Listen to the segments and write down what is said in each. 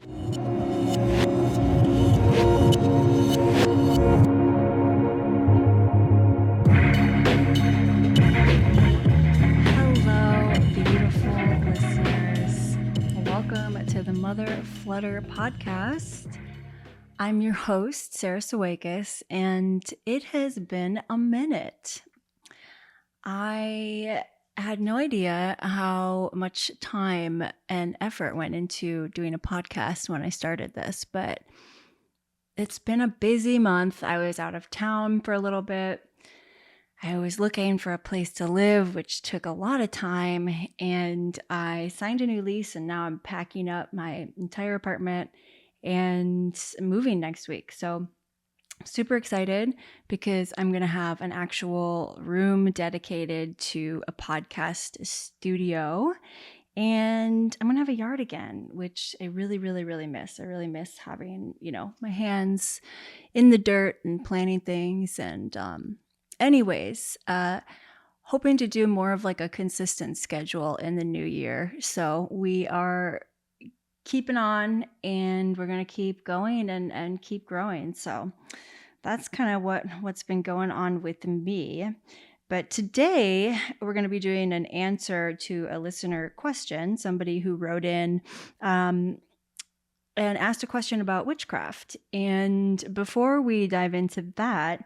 Hello, beautiful listeners. Welcome to the Mother Flutter podcast. I'm your host, Sarah Sawakis, and it has been a minute. I had no idea how much time and effort went into doing a podcast when I started this, but it's been a busy month. I was out of town for a little bit. I was looking for a place to live, which took a lot of time, and I signed a new lease, and now I'm packing up my entire apartment and moving next week. So super excited because I'm going to have an actual room dedicated to a podcast studio, and I'm going to have a yard again, which I really, really, really miss. I really miss having, my hands in the dirt and planting things. And anyways, hoping to do more of like a consistent schedule in the new year. So we are keeping on, and we're going to keep going and keep growing. So that's kind of what's been going on with me. But today we're going to be doing an answer to a listener question, somebody who wrote in and asked a question about witchcraft. And before we dive into that,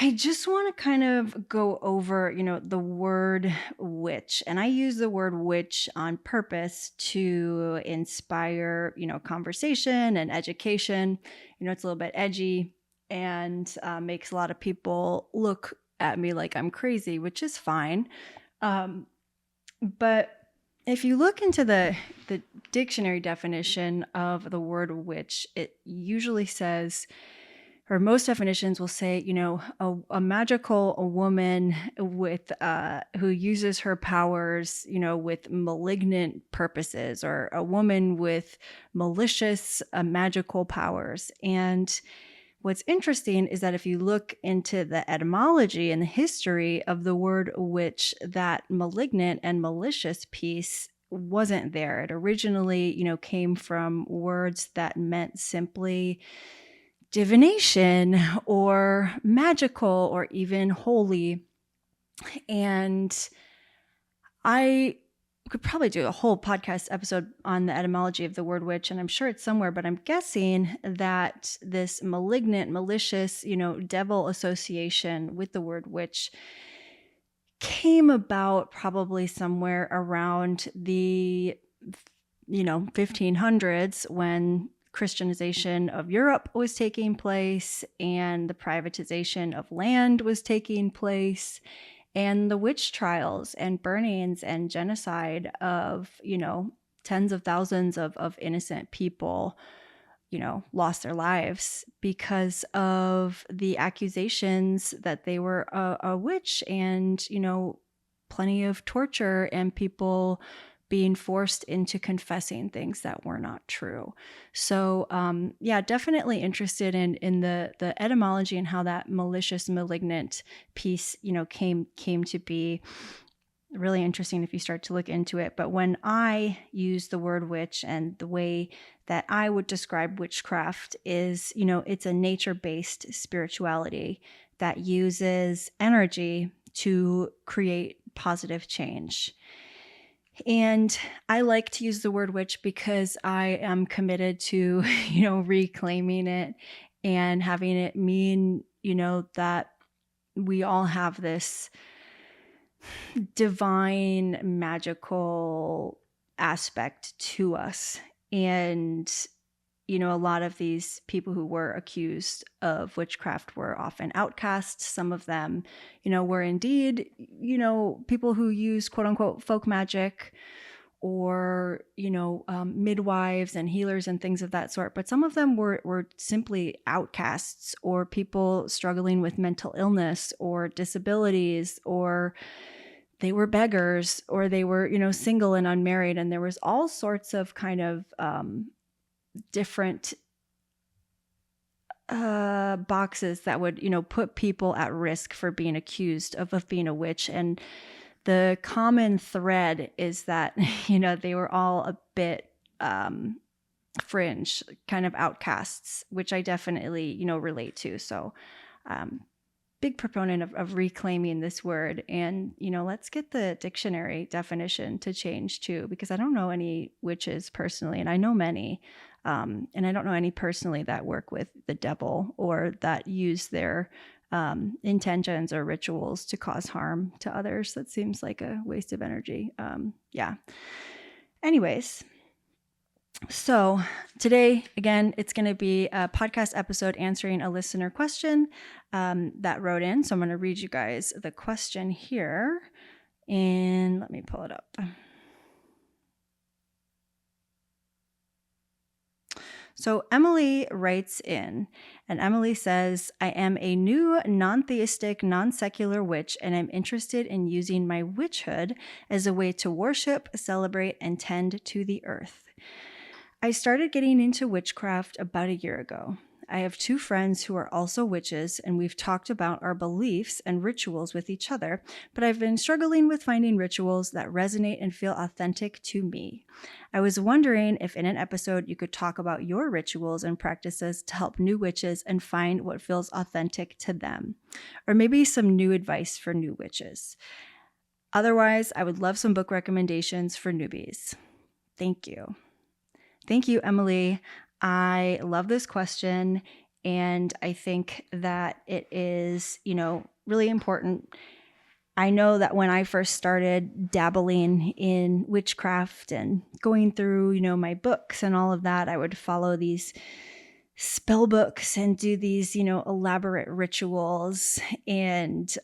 I just want to kind of go over, the word witch. And I use the word witch on purpose to inspire, conversation and education. It's a little bit edgy and makes a lot of people look at me like I'm crazy, which is fine. But if you look into the dictionary definition of the word witch, it usually says, or most definitions will say, a magical woman with who uses her powers, with malignant purposes, or a woman with malicious magical powers. And what's interesting is that if you look into the etymology and the history of the word witch, that malignant and malicious piece wasn't there. It originally, came from words that meant simply divination or magical or even holy. And I could probably do a whole podcast episode on the etymology of the word witch, and I'm sure it's somewhere, but I'm guessing that this malignant, malicious, devil association with the word witch came about probably somewhere around the 1500s, when Christianization of Europe was taking place and the privatization of land was taking place, and the witch trials and burnings and genocide of, tens of thousands of innocent people, lost their lives because of the accusations that they were a witch, and, plenty of torture and people being forced into confessing things that were not true. So definitely interested in the etymology and how that malicious, malignant piece, came to be. Really interesting if you start to look into it. But when I use the word witch, and the way that I would describe witchcraft is, it's a nature-based spirituality that uses energy to create positive change. And I like to use the word witch because I am committed to, reclaiming it and having it mean, that we all have this divine, magical aspect to us. And, a lot of these people who were accused of witchcraft were often outcasts. Some of them, were indeed, people who use quote unquote folk magic, or, midwives and healers and things of that sort. But some of them were simply outcasts, or people struggling with mental illness or disabilities, or they were beggars, or they were, single and unmarried. And there was all sorts of kind of different boxes that would, put people at risk for being accused of being a witch. And the common thread is that, they were all a bit fringe kind of outcasts, which I definitely, relate to. So, big proponent of reclaiming this word. And, let's get the dictionary definition to change too, because I don't know any witches personally, and I know many. And I don't know any personally that work with the devil or that use their intentions or rituals to cause harm to others. That seems like a waste of energy. Yeah. Anyways, so today, again, it's going to be a podcast episode answering a listener question that wrote in. So I'm going to read you guys the question here, and let me pull it up. So Emily writes in, and Emily says, I am a new non-theistic, non-secular witch, and I'm interested in using my witchhood as a way to worship, celebrate, and tend to the earth. I started getting into witchcraft about a year ago. I have 2 friends who are also witches, and we've talked about our beliefs and rituals with each other, but I've been struggling with finding rituals that resonate and feel authentic to me. I was wondering if in an episode you could talk about your rituals and practices to help new witches and find what feels authentic to them, or maybe some new advice for new witches. Otherwise, I would love some book recommendations for newbies. Thank you. Thank you, Emily. I love this question, and I think that it is, really important. I know that when I first started dabbling in witchcraft and going through, my books and all of that, I would follow these spell books and do these, elaborate rituals. And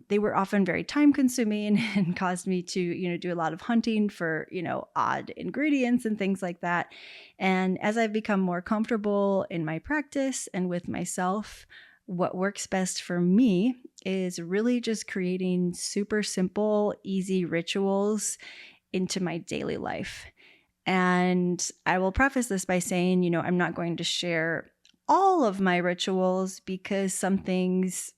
they were often very time consuming and caused me to, do a lot of hunting for, odd ingredients and things like that. And as I've become more comfortable in my practice and with myself, what works best for me is really just creating super simple, easy rituals into my daily life. And I will preface this by saying, I'm not going to share all of my rituals because some things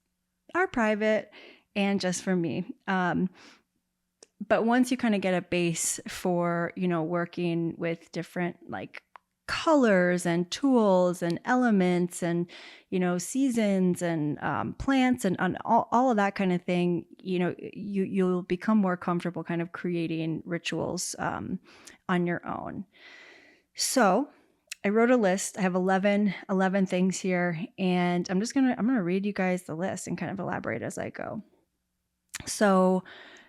are private and just for me. But once you kind of get a base for, working with different colors and tools and elements and, seasons and plants and all of that kind of thing, you'll become more comfortable kind of creating rituals on your own. So I wrote a list. I have 11 things here, and I'm going to read you guys the list and kind of elaborate as I go. So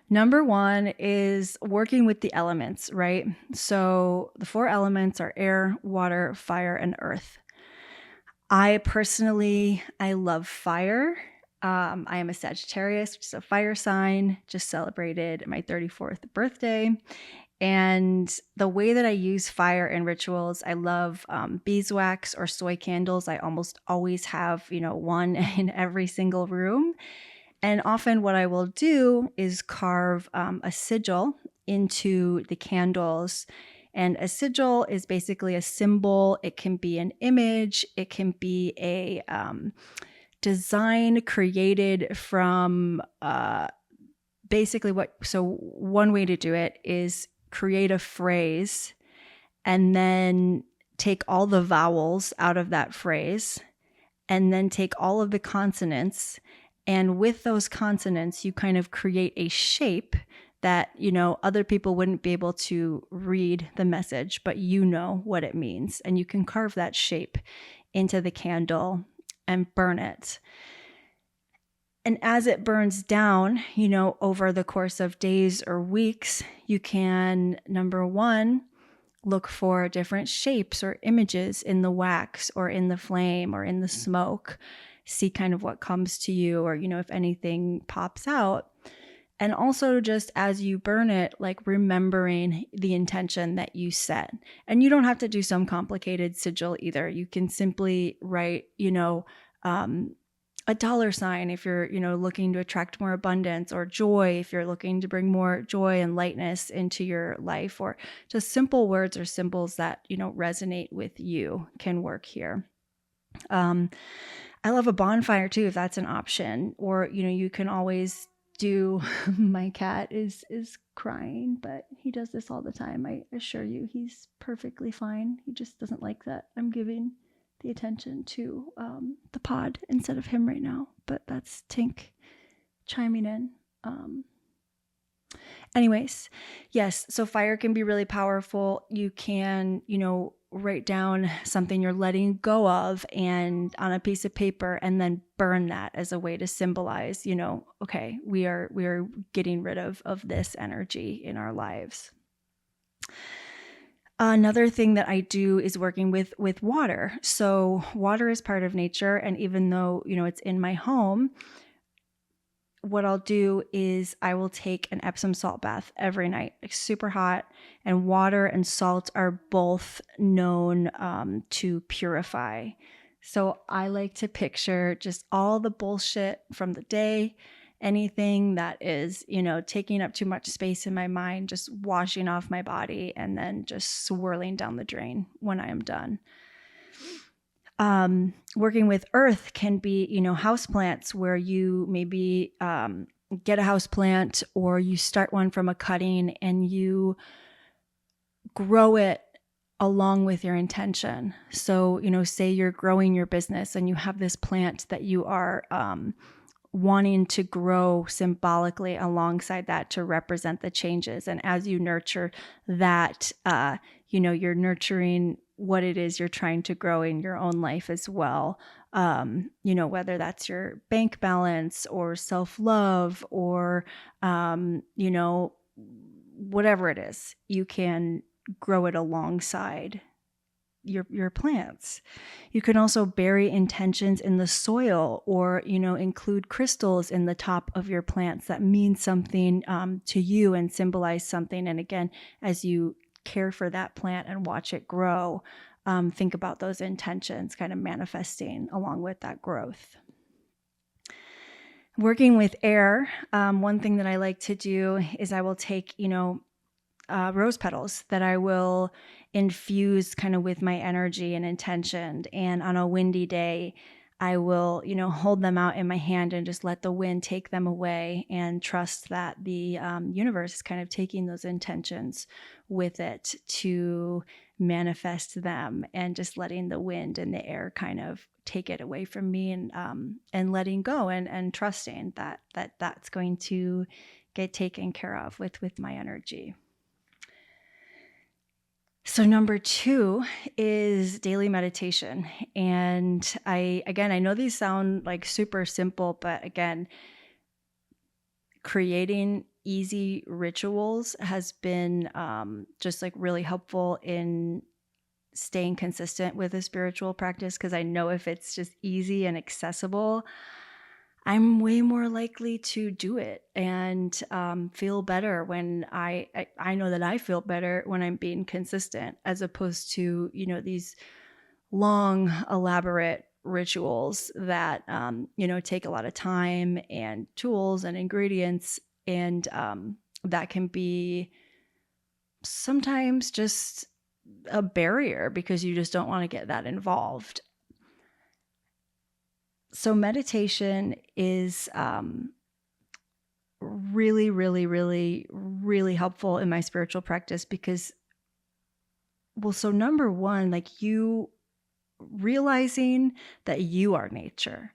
number 1 is working with the elements, right? So the 4 elements are air, water, fire, and earth. I love fire. I am a Sagittarius, which is a fire sign, just celebrated my 34th birthday. And the way that I use fire in rituals, I love beeswax or soy candles. I almost always have, one in every single room. And often what I will do is carve a sigil into the candles. And a sigil is basically a symbol. It can be an image. It can be a design created from basically one way to do it is create a phrase and then take all the vowels out of that phrase and then take all of the consonants. And with those consonants, you kind of create a shape that, other people wouldn't be able to read the message, but you know what it means. And you can carve that shape into the candle and burn it. And as it burns down, over the course of days or weeks, you can, number 1, look for different shapes or images in the wax or in the flame or in the smoke. See kind of what comes to you or, if anything pops out. And also just as you burn it, remembering the intention that you set. And you don't have to do some complicated sigil either. You can simply write, a dollar sign if you're, looking to attract more abundance, or joy if you're looking to bring more joy and lightness into your life, or just simple words or symbols that, resonate with you can work here. I love a bonfire too, if that's an option, or, you can always do. My cat is crying, but he does this all the time. I assure you, he's perfectly fine. He just doesn't like that I'm giving the attention to the pod instead of him right now. But that's Tink chiming in. Um, Anyways, yes, so fire can be really powerful. You can, write down something you're letting go of and on a piece of paper and then burn that as a way to symbolize, okay, we are getting rid of this energy in our lives. Another thing that I do is working with water. So water is part of nature, and even though, it's in my home, what I'll do is I will take an Epsom salt bath every night, like super hot. And water and salt are both known to purify. So I like to picture just all the bullshit from the day, anything that is, taking up too much space in my mind, just washing off my body and then just swirling down the drain when I am done. Working with earth can be, houseplants where you maybe get a houseplant or you start one from a cutting and you grow it along with your intention. So, say you're growing your business and you have this plant that you are wanting to grow symbolically alongside that to represent the changes. And as you nurture that, you're nurturing what it is you're trying to grow in your own life as well. Whether that's your bank balance or self-love or, whatever it is, you can grow it alongside your plants. You can also bury intentions in the soil or, include crystals in the top of your plants that mean something to you and symbolize something. And again, as you care for that plant and watch it grow, think about those intentions kind of manifesting along with that growth. Working with air, one thing that I like to do is I will take, rose petals that I will infuse kind of with my energy and intention. And on a windy day, I will, hold them out in my hand and just let the wind take them away and trust that the universe is kind of taking those intentions with it to manifest them, and just letting the wind and the air kind of take it away from me, and letting go and trusting that that's going to get taken care of with my energy. So number 2 is daily meditation. And I know these sound like super simple, but again, creating easy rituals has been just like really helpful in staying consistent with a spiritual practice. Because I know if it's just easy and accessible, I'm way more likely to do it and feel better when I know that I feel better when I'm being consistent, as opposed to, these long, elaborate rituals that, take a lot of time and tools and ingredients. And that can be sometimes just a barrier because you just don't want to get that involved. So meditation is really, really, really, really helpful in my spiritual practice because, so number 1, like you realizing that you are nature.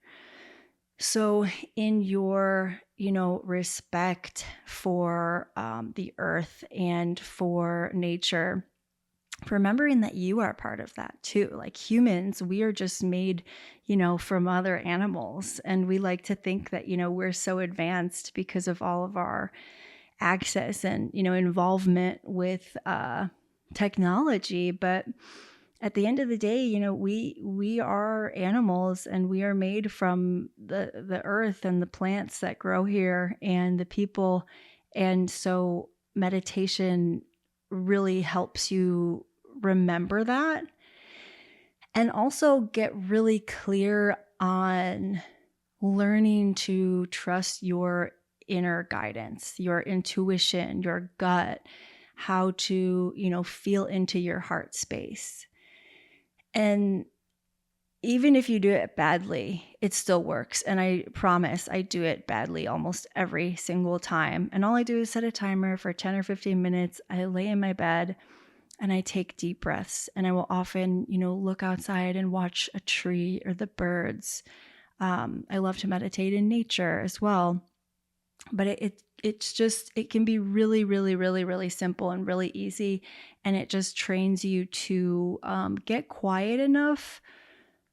So in your, respect for the earth and for nature, remembering that you are part of that too. Like humans, we are just made, from other animals. And we like to think that, we're so advanced because of all of our access and, involvement with technology. But at the end of the day, we are animals, and we are made from the earth and the plants that grow here and the people. And so meditation really helps you remember that, and also get really clear on learning to trust your inner guidance, your intuition, your gut, how to, feel into your heart space. And even if you do it badly, it still works. And I promise I do it badly almost every single time. And all I do is set a timer for 10 or 15 minutes. I lay in my bed and I take deep breaths. And I will often, look outside and watch a tree or the birds. I love to meditate in nature as well. But it can be really, really, really, really simple and really easy. And it just trains you to get quiet enough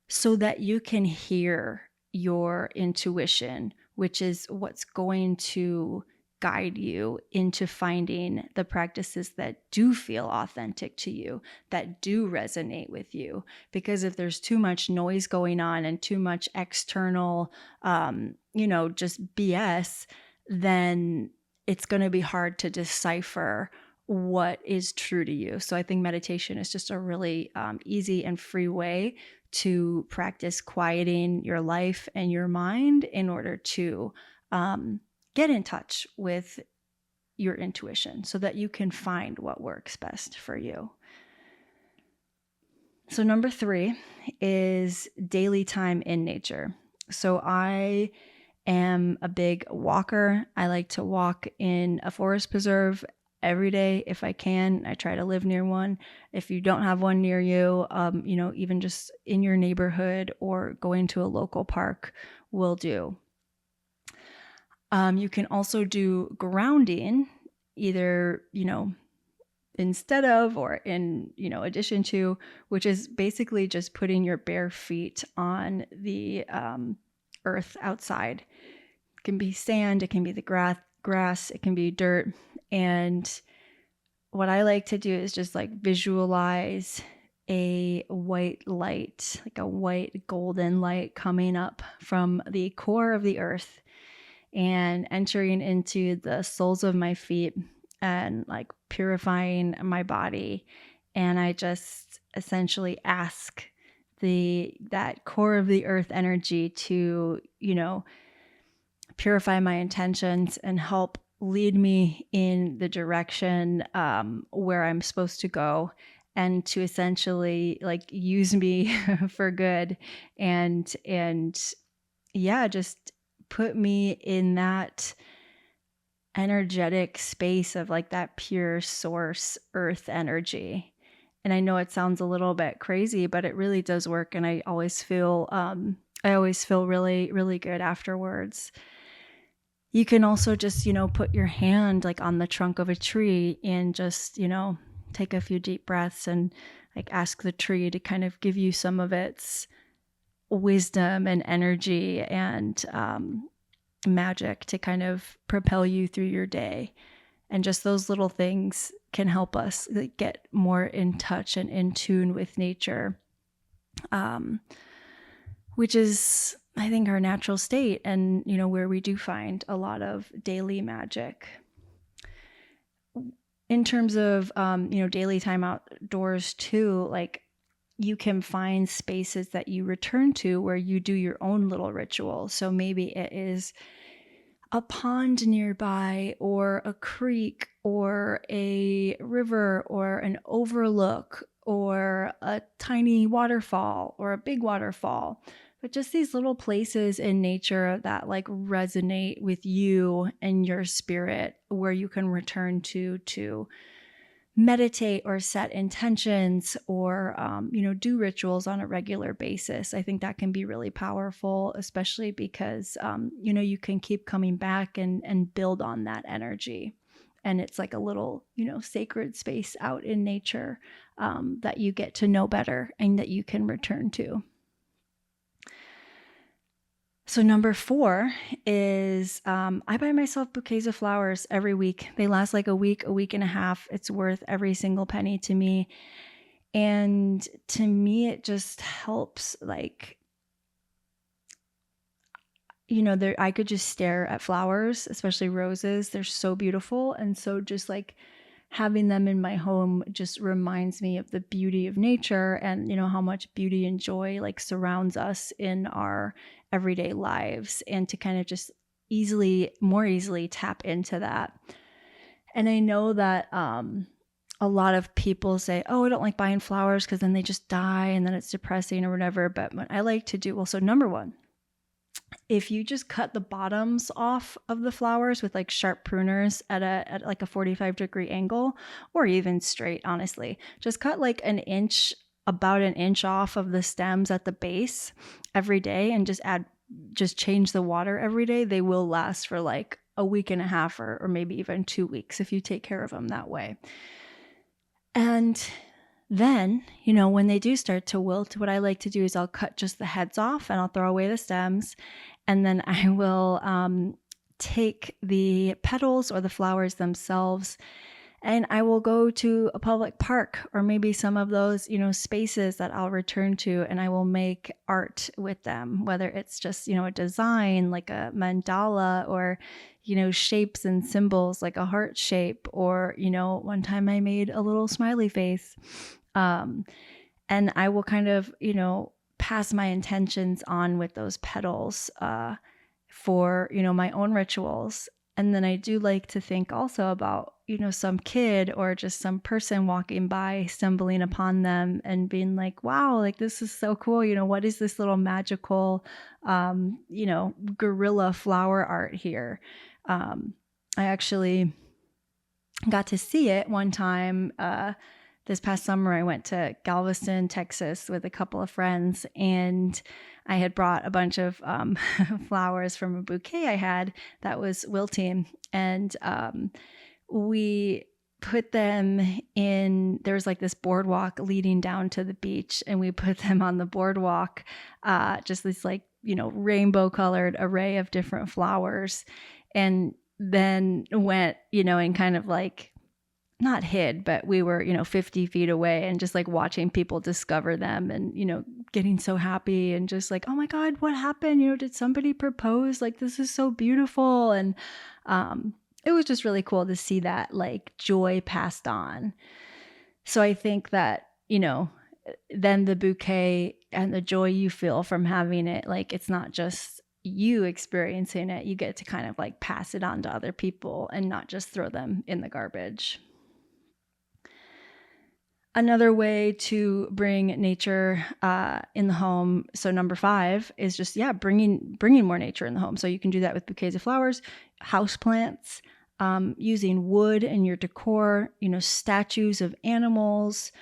so that you can hear your intuition, which is what's going to guide you into finding the practices that do feel authentic to you, that do resonate with you. Because if there's too much noise going on and too much external, just BS, then it's going to be hard to decipher what is true to you. So I think meditation is just a really easy and free way to practice quieting your life and your mind in order to get in touch with your intuition so that you can find what works best for you. So number 3 is daily time in nature. So I am a big walker. I like to walk in a forest preserve every day if I can. I try to live near one. If you don't have one near you, even just in your neighborhood or going to a local park will do. You can also do grounding, either, instead of or in, addition to, which is basically just putting your bare feet on the earth outside. It can be sand, it can be the grass, it can be dirt. And what I like to do is just like visualize a white light, like a white golden light coming up from the core of the earth and entering into the soles of my feet and like purifying my body. And I just essentially ask that core of the earth energy to, purify my intentions and help lead me in the direction where I'm supposed to go, and to essentially like use me for good, and yeah, just put me in that energetic space of like that pure source earth energy. And I know it sounds a little bit crazy, but it really does work. And I always feel really, really good afterwards. You can also just, put your hand like on the trunk of a tree and just, take a few deep breaths and like ask the tree to kind of give you some of its wisdom and energy and magic to kind of propel you through your day. And just those little things can help us like, get more in touch and in tune with nature, which is, I think, our natural state, and where we do find a lot of daily magic. In terms of daily time outdoors too, like you can find spaces that you return to where you do your own little ritual. So maybe it is a pond nearby, or a creek, or a river, or an overlook, or a tiny waterfall, or a big waterfall. But just these little places in nature that like resonate with you and your spirit, where you can return to meditate or set intentions or, do rituals on a regular basis. I think that can be really powerful, especially because, you can keep coming back and build on that energy. And it's like a little, sacred space out in nature that you get to know better and that you can return to. So number 4 is I buy myself bouquets of flowers every week. They last like a week and a half. It's worth every single penny to me. And to me, it just helps, like, I could just stare at flowers, especially roses. They're so beautiful. And so just like having them in my home just reminds me of the beauty of nature and, how much beauty and joy like surrounds us in our everyday lives, and to kind of just more easily tap into that. And I know that a lot of people say, oh, I don't like buying flowers because then they just die and then it's depressing or whatever. But what I like to do, well, so number one, if you just cut the bottoms off of the flowers with like sharp pruners at like a 45-degree angle, or even straight, honestly, just cut like about an inch off of the stems at the base every day, and just change the water every day. They will last for like a week and a half, or maybe even 2 weeks if you take care of them that way. And then, when they do start to wilt, what I like to do is I'll cut just the heads off and I'll throw away the stems. And then I will take the petals or the flowers themselves, and I will go to a public park or maybe some of those, spaces that I'll return to, and I will make art with them, whether it's just, a design like a mandala, or, shapes and symbols like a heart shape, or, one time I made a little smiley face. And I will kind of, pass my intentions on with those petals for, my own rituals. And then I do like to think also about, some kid or just some person walking by, stumbling upon them and being like, wow, like this is so cool. What is this little magical, gorilla flower art here? I actually got to see it one time. This past summer, I went to Galveston, Texas with a couple of friends, and I had brought a bunch of flowers from a bouquet I had that was wilting. And we put them in, there was like this boardwalk leading down to the beach, and we put them on the boardwalk, just this like, rainbow colored array of different flowers. And then went, and kind of like, not hid, but we were, 50 feet away, and just like watching people discover them, and, getting so happy and just like, oh my God, what happened? Did somebody propose? Like, this is so beautiful. And it was just really cool to see that like joy passed on. So I think that, then the bouquet and the joy you feel from having it, like, it's not just you experiencing it, you get to kind of like pass it on to other people and not just throw them in the garbage. Another way to bring nature in the home, so number 5 is just, bringing more nature in the home. So you can do that with bouquets of flowers, houseplants, using wood in your decor, statues of animals,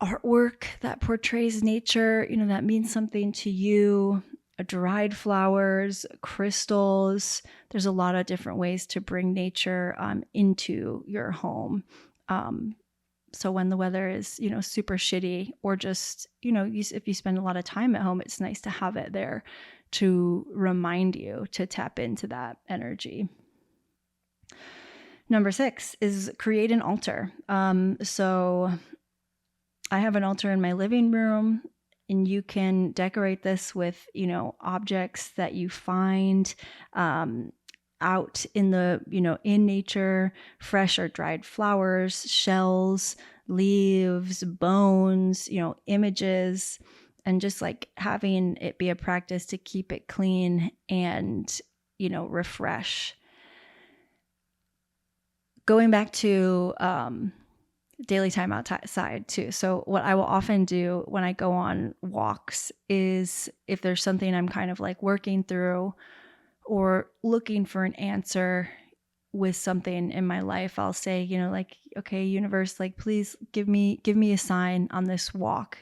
artwork that portrays nature, that means something to you, dried flowers, crystals. There's a lot of different ways to bring nature into your home. So when the weather is, super shitty, or just, if you spend a lot of time at home, it's nice to have it there to remind you to tap into that energy. Number 6 is create an altar. So I have an altar in my living room, and you can decorate this with, objects that you find out in the, in nature, fresh or dried flowers, shells, leaves, bones, images, and just like having it be a practice to keep it clean and, refresh. Going back to daily time outside too. So what I will often do when I go on walks is, if there's something I'm kind of like working through or looking for an answer with something in my life, I'll say, like, okay, universe, like, please give me a sign on this walk,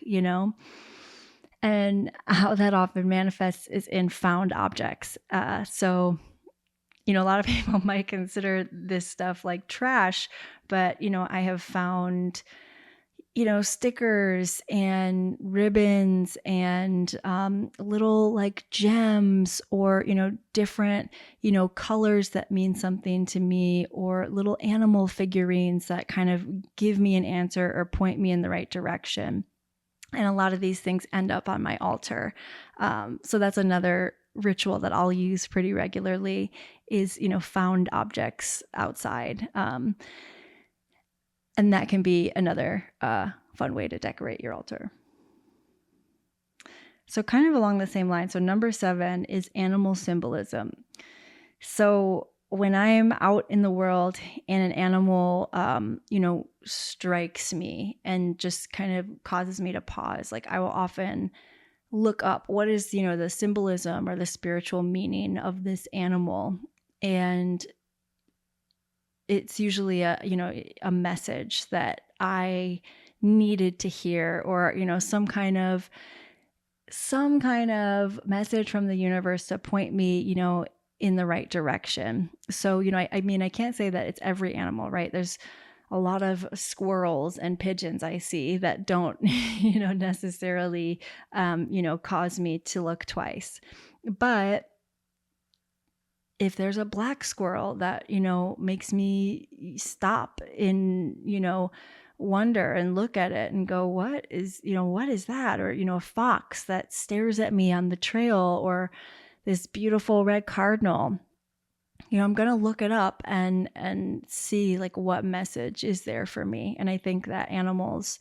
and how that often manifests is in found objects. So, a lot of people might consider this stuff like trash, but, I have found, stickers and ribbons and little like gems, or, different, colors that mean something to me, or little animal figurines that kind of give me an answer or point me in the right direction. And a lot of these things end up on my altar. So that's another ritual that I'll use pretty regularly is, found objects outside. And that can be another fun way to decorate your altar. So kind of along the same line. So number 7 is animal symbolism. So when I'm out in the world and an animal, strikes me and just kind of causes me to pause, like I will often look up what is, the symbolism or the spiritual meaning of this animal. And it's usually a message that I needed to hear, or, some kind of message from the universe to point me, in the right direction. So, I mean, I can't say that it's every animal, right? There's a lot of squirrels and pigeons I see that don't, necessarily, cause me to look twice. But if there's a black squirrel that, makes me stop in, wonder and look at it and go, what is that? Or, a fox that stares at me on the trail, or this beautiful red cardinal, I'm going to look it up and see like what message is there for me. And I think that animals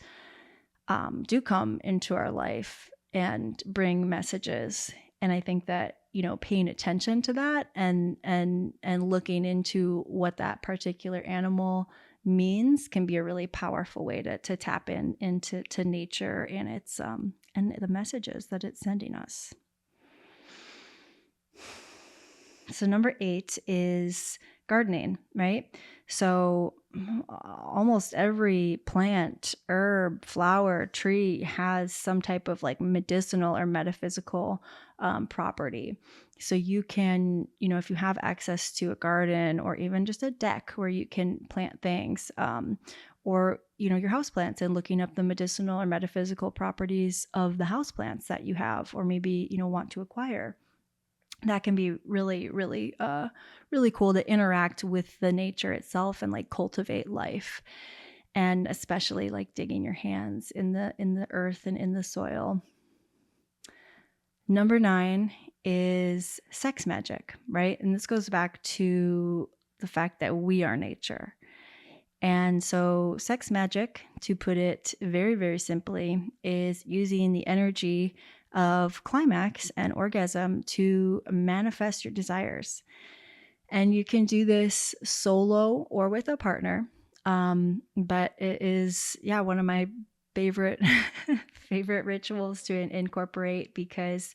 do come into our life and bring messages. And I think that, paying attention to that and looking into what that particular animal means can be a really powerful way to tap into nature and its and the messages that it's sending us. So number 8 is gardening, right? So almost every plant, herb, flower, tree has some type of like medicinal or metaphysical property. So you can, if you have access to a garden or even just a deck where you can plant things, or, your houseplants, and looking up the medicinal or metaphysical properties of the houseplants that you have, or maybe, want to acquire. That can be really, really, really cool to interact with the nature itself and like cultivate life, and especially like digging your hands in the earth and in the soil. Number 9 is sex magic, right? And this goes back to the fact that we are nature. And so sex magic, to put it very, very simply, is using the energy of climax and orgasm to manifest your desires. And you can do this solo or with a partner. But it is, one of my favorite favorite rituals to incorporate, because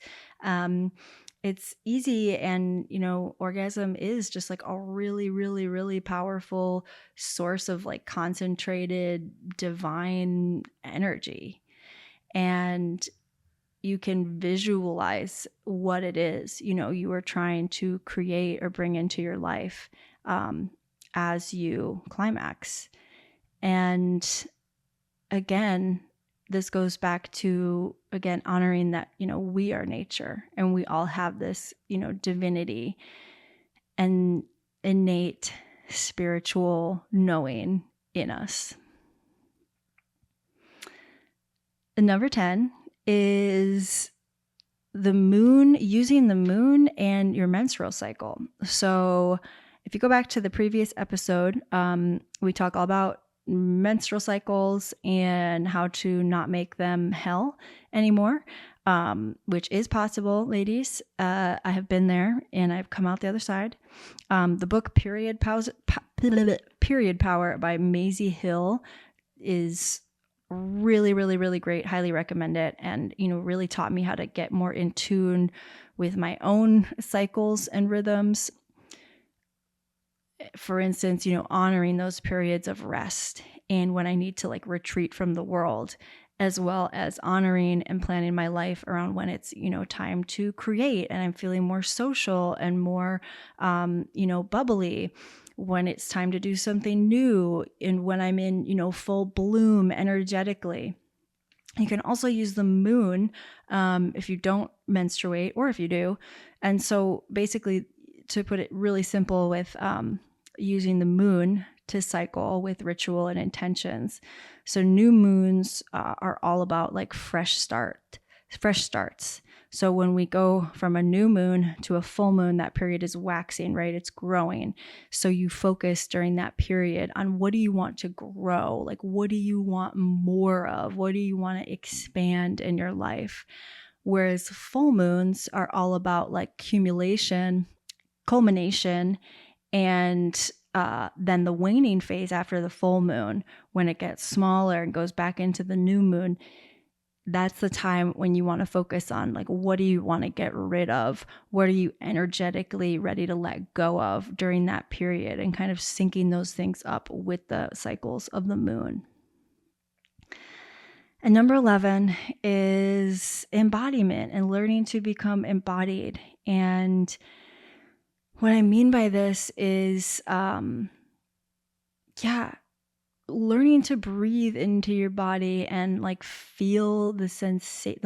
it's easy, and orgasm is just like a really, really, really powerful source of like concentrated divine energy. And you can visualize what it is, you are trying to create or bring into your life as you climax. And again, this goes back to, again, honoring that, we are nature, and we all have this, divinity and innate spiritual knowing in us. And number 10 is the moon, using the moon and your menstrual cycle. So if you go back to the previous episode, we talk all about menstrual cycles and how to not make them hell anymore, which is possible, ladies. I have been there and I've come out the other side. The book Period Power by Maisie Hill is really, really, really great. Highly recommend it. And, really taught me how to get more in tune with my own cycles and rhythms. For instance, honoring those periods of rest and when I need to like retreat from the world, as well as honoring and planning my life around when it's, time to create and I'm feeling more social and more, bubbly, when it's time to do something new, and when I'm in, full bloom energetically. You can also use the moon if you don't menstruate, or if you do. And so basically, to put it really simple, with using the moon to cycle with ritual and intentions. So new moons are all about like fresh starts. So when we go from a new moon to a full moon, that period is waxing, right? It's growing. So you focus during that period on what do you want to grow? Like, what do you want more of? What do you want to expand in your life? Whereas full moons are all about like culmination, And then the waning phase after the full moon, when it gets smaller and goes back into the new moon, that's the time when you want to focus on, like, what do you want to get rid of? What are you energetically ready to let go of during that period, and kind of syncing those things up with the cycles of the moon. And number 11 is embodiment and learning to become embodied. And what I mean by this is, learning to breathe into your body and like feel the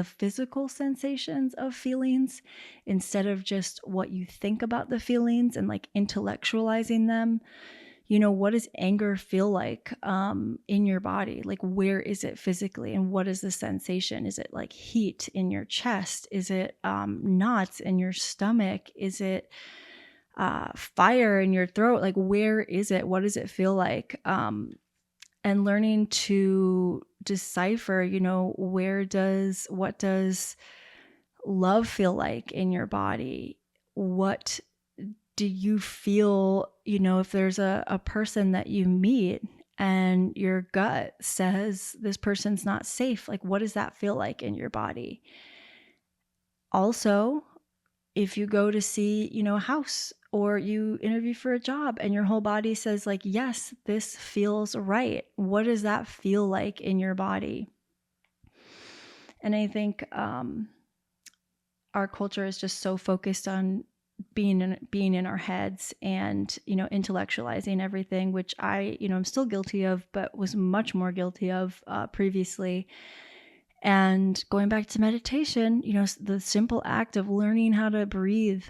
physical sensations of feelings, instead of just what you think about the feelings and like intellectualizing them. What does anger feel like in your body? Like, where is it physically, and what is the sensation? Is it like heat in your chest? Is it knots in your stomach? Is it fire in your throat? Like, where is it? What does it feel like? And learning to decipher, what does love feel like in your body? What do you feel, if there's a person that you meet and your gut says this person's not safe, like, what does that feel like in your body? Also, if you go to see, a house, or you interview for a job and your whole body says like, yes, this feels right, what does that feel like in your body? And I think our culture is just so focused on being in our heads and, intellectualizing everything, which I'm still guilty of, but was much more guilty of previously. And going back to meditation, the simple act of learning how to breathe,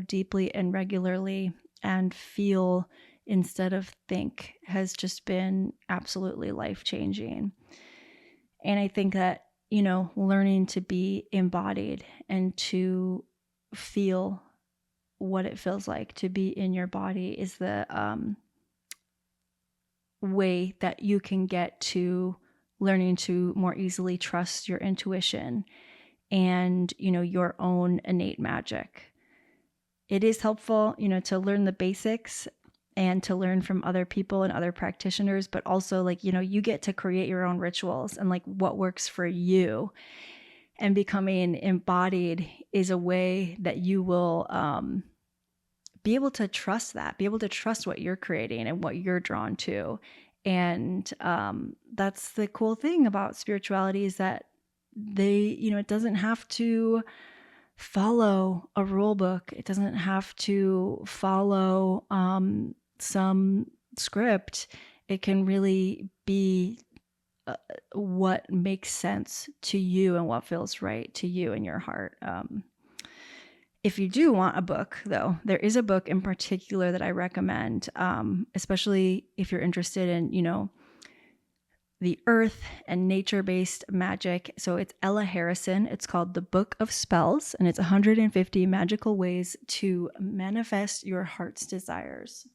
deeply and regularly, and feel instead of think, has just been absolutely life-changing. And I think that, learning to be embodied and to feel what it feels like to be in your body is the way that you can get to learning to more easily trust your intuition and, your own innate magic. It is helpful, to learn the basics and to learn from other people and other practitioners, but also like, you get to create your own rituals and like what works for you. And becoming embodied is a way that you will be able to trust that, be able to trust what you're creating and what you're drawn to. And that's the cool thing about spirituality, is that it doesn't have to follow a rule book. It doesn't have to follow some script. It can really be what makes sense to you and what feels right to you in your heart. If you do want a book, though, there is a book in particular that I recommend, especially if you're interested in, the earth and nature-based magic. So it's Ella Harrison. It's called The Book of Spells, and it's 150 magical ways to manifest your heart's desires,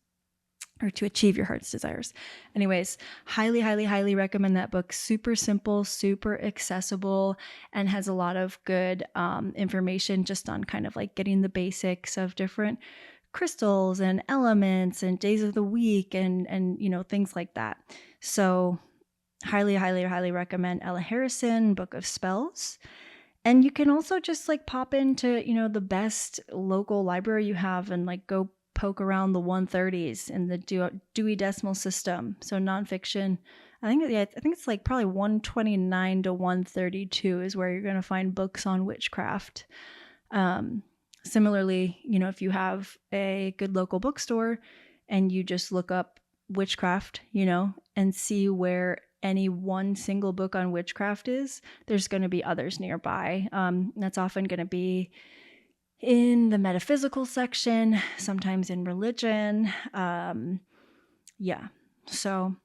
or to achieve your heart's desires. Anyways, highly, highly, highly recommend that book. Super simple, super accessible, and has a lot of good information just on kind of like getting the basics of different crystals and elements and days of the week and things like that. So highly, highly, highly recommend Ella Harrison, Book of Spells. And you can also just like pop into, the best local library you have and like go poke around the 130s in the Dewey Decimal System. So nonfiction, I think it's like probably 129 to 132 is where you're going to find books on witchcraft. Similarly, if you have a good local bookstore and you just look up witchcraft, and see where any one single book on witchcraft is, there's going to be others nearby. That's often going to be in the metaphysical section, sometimes in religion. So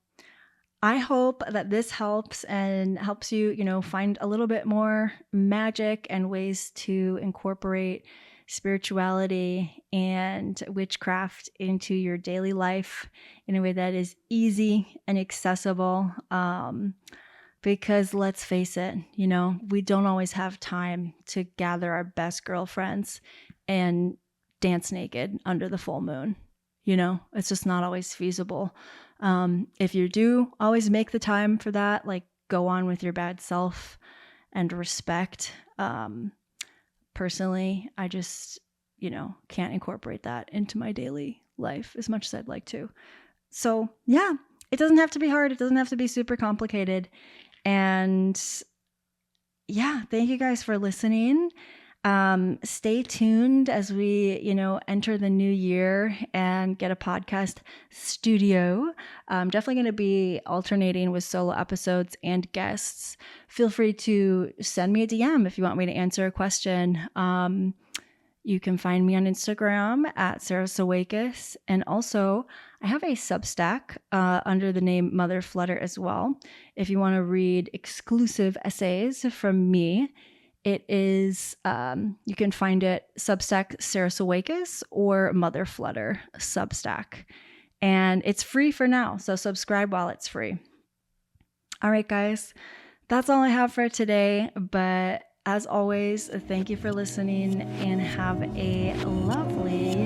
I hope that this helps and helps you, find a little bit more magic and ways to incorporate spirituality and witchcraft into your daily life in a way that is easy and accessible. Because let's face it, we don't always have time to gather our best girlfriends and dance naked under the full moon. It's just not always feasible. If you do always make the time for that, like go on with your bad self and respect. Personally, I just, can't incorporate that into my daily life as much as I'd like to. So yeah, it doesn't have to be hard. It doesn't have to be super complicated. And yeah, thank you guys for listening. Stay tuned as we, enter the new year and get a podcast studio. I'm definitely going to be alternating with solo episodes and guests. Feel free to send me a DM if you want me to answer a question. You can find me on Instagram at Sarah Sawakis. And also, I have a Substack under the name Mother Flutter as well. If you want to read exclusive essays from me, it is, you can find it Substack Sarah Sawakis or Mother Flutter Substack. And it's free for now, so subscribe while it's free. All right, guys, that's all I have for today. But as always, thank you for listening and have a lovely